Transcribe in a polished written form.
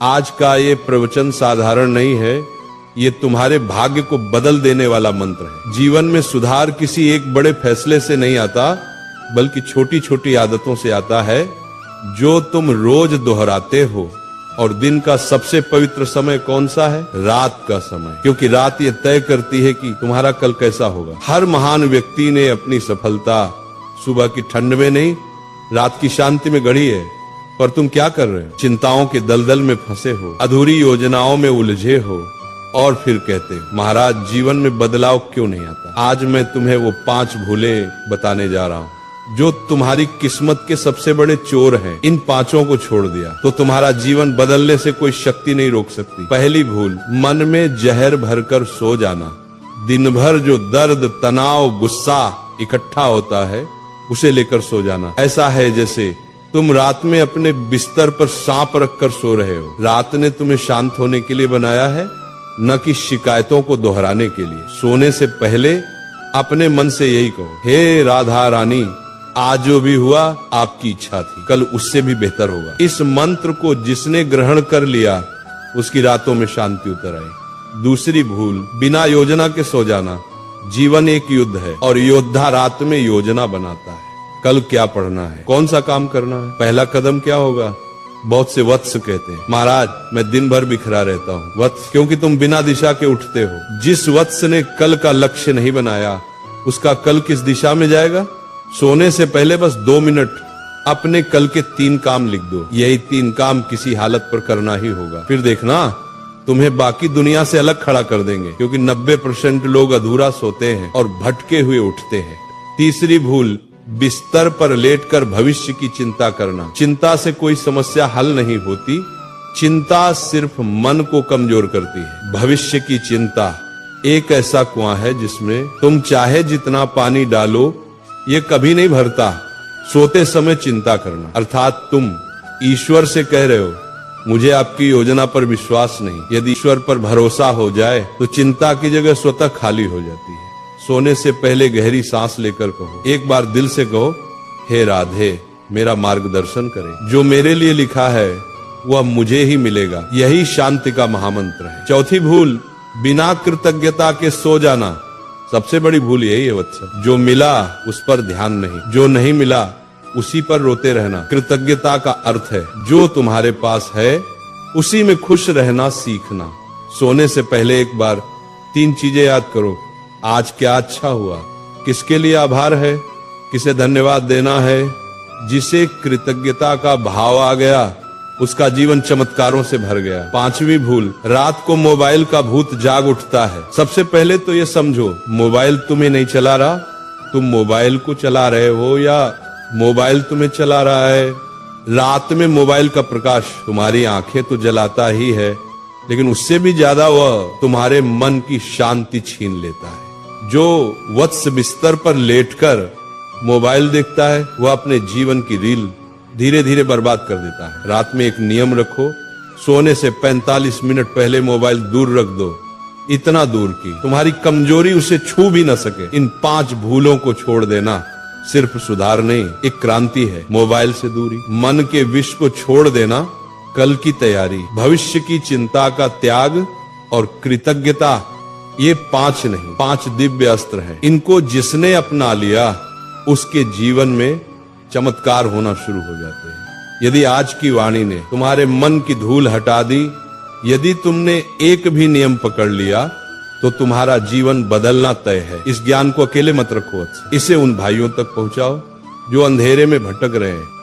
आज का ये प्रवचन साधारण नहीं है, ये तुम्हारे भाग्य को बदल देने वाला मंत्र है। जीवन में सुधार किसी एक बड़े फैसले से नहीं आता, बल्कि छोटी छोटी आदतों से आता है जो तुम रोज दोहराते हो। और दिन का सबसे पवित्र समय कौन सा है? रात का समय, क्योंकि रात ये तय करती है कि तुम्हारा कल कैसा होगा। हर महान व्यक्ति ने अपनी सफलता सुबह की ठंड में नहीं, रात की शांति में गढ़ी है। पर तुम क्या कर रहे हो? चिंताओं के दलदल में फंसे हो, अधूरी योजनाओं में उलझे हो, और फिर कहते हो महाराज जीवन में बदलाव क्यों नहीं आता। आज मैं तुम्हें वो 5 भूलें बताने जा रहा हूँ जो तुम्हारी किस्मत के सबसे बड़े चोर हैं। इन 5 को छोड़ दिया तो तुम्हारा जीवन बदलने से कोई शक्ति नहीं रोक सकती। पहली भूल, मन में जहर भरकर सो जाना। दिन भर जो दर्द, तनाव, गुस्सा इकट्ठा होता है उसे लेकर सो जाना। ऐसा है जैसे तुम रात में अपने बिस्तर पर सांप रखकर सो रहे हो। रात ने तुम्हें शांत होने के लिए बनाया है, न कि शिकायतों को दोहराने के लिए। सोने से पहले अपने मन से यही कहो, हे राधा रानी, आज जो भी हुआ आपकी इच्छा थी, कल उससे भी बेहतर होगा। इस मंत्र को जिसने ग्रहण कर लिया उसकी रातों में शांति उतर आई। दूसरी भूल, बिना योजना के सो जाना। जीवन एक युद्ध है और योद्धा रात में योजना बनाता है। कल क्या पढ़ना है, कौन सा काम करना है, पहला कदम क्या होगा। बहुत से वत्स कहते हैं महाराज मैं दिन भर बिखरा रहता हूँ। वत्स क्योंकि तुम बिना दिशा के उठते हो। जिस वत्स ने कल का लक्ष्य नहीं बनाया उसका कल किस दिशा में जाएगा। सोने से पहले बस 2 मिनट अपने कल के 3 काम लिख दो। यही 3 काम किसी हालत पर करना ही होगा। फिर देखना तुम्हें बाकी दुनिया से अलग खड़ा कर देंगे, क्योंकि 90% लोग अधूरा सोते हैं और भटके हुए उठते हैं। तीसरी भूल, बिस्तर पर लेटकर भविष्य की चिंता करना। चिंता से कोई समस्या हल नहीं होती, चिंता सिर्फ मन को कमजोर करती है। भविष्य की चिंता एक ऐसा कुआं है जिसमें तुम चाहे जितना पानी डालो ये कभी नहीं भरता। सोते समय चिंता करना, अर्थात तुम ईश्वर से कह रहे हो मुझे आपकी योजना पर विश्वास नहीं। यदि ईश्वर पर भरोसा हो जाए तो चिंता की जगह स्वतः खाली हो जाती है। सोने से पहले गहरी सांस लेकर कहो, एक बार दिल से कहो, हे राधे मेरा मार्गदर्शन करें, जो मेरे लिए लिखा है वह मुझे ही मिलेगा। यही शांति का महामंत्र है। चौथी भूल, बिना कृतज्ञता के सो जाना। सबसे बड़ी भूल यही है वत्स, जो मिला उस पर ध्यान नहीं, जो नहीं मिला उसी पर रोते रहना। कृतज्ञता का अर्थ है जो तुम्हारे पास है उसी में खुश रहना सीखना। सोने से पहले एक बार 3 चीजें याद करो। आज क्या अच्छा हुआ, किसके लिए आभार है, किसे धन्यवाद देना है। जिसे कृतज्ञता का भाव आ गया उसका जीवन चमत्कारों से भर गया। 5वीं भूल, रात को मोबाइल का भूत जाग उठता है। सबसे पहले तो ये समझो मोबाइल तुम्हें नहीं चला रहा, तुम मोबाइल को चला रहे हो या मोबाइल तुम्हें चला रहा है। रात में मोबाइल का प्रकाश तुम्हारी आंखें तो जलाता ही है, लेकिन उससे भी ज्यादा वह तुम्हारे मन की शांति छीन लेता है। जो वत्स बिस्तर पर लेटकर मोबाइल देखता है वह अपने जीवन की रील धीरे धीरे बर्बाद कर देता है। रात में एक नियम रखो, सोने से 45 मिनट पहले मोबाइल दूर रख दो, इतना दूर कि तुम्हारी कमजोरी उसे छू भी न सके। इन 5 भूलों को छोड़ देना सिर्फ सुधार नहीं, एक क्रांति है। मोबाइल से दूरी, मन के विष को छोड़ देना, कल की तैयारी, भविष्य की चिंता का त्याग और कृतज्ञता। ये 5 नहीं 5 दिव्य अस्त्र हैं। इनको जिसने अपना लिया उसके जीवन में चमत्कार होना शुरू हो जाते हैं। यदि आज की वाणी ने तुम्हारे मन की धूल हटा दी, यदि तुमने एक भी नियम पकड़ लिया तो तुम्हारा जीवन बदलना तय है। इस ज्ञान को अकेले मत रखो, इसे उन भाइयों तक पहुंचाओ जो अंधेरे में भटक रहे हैं।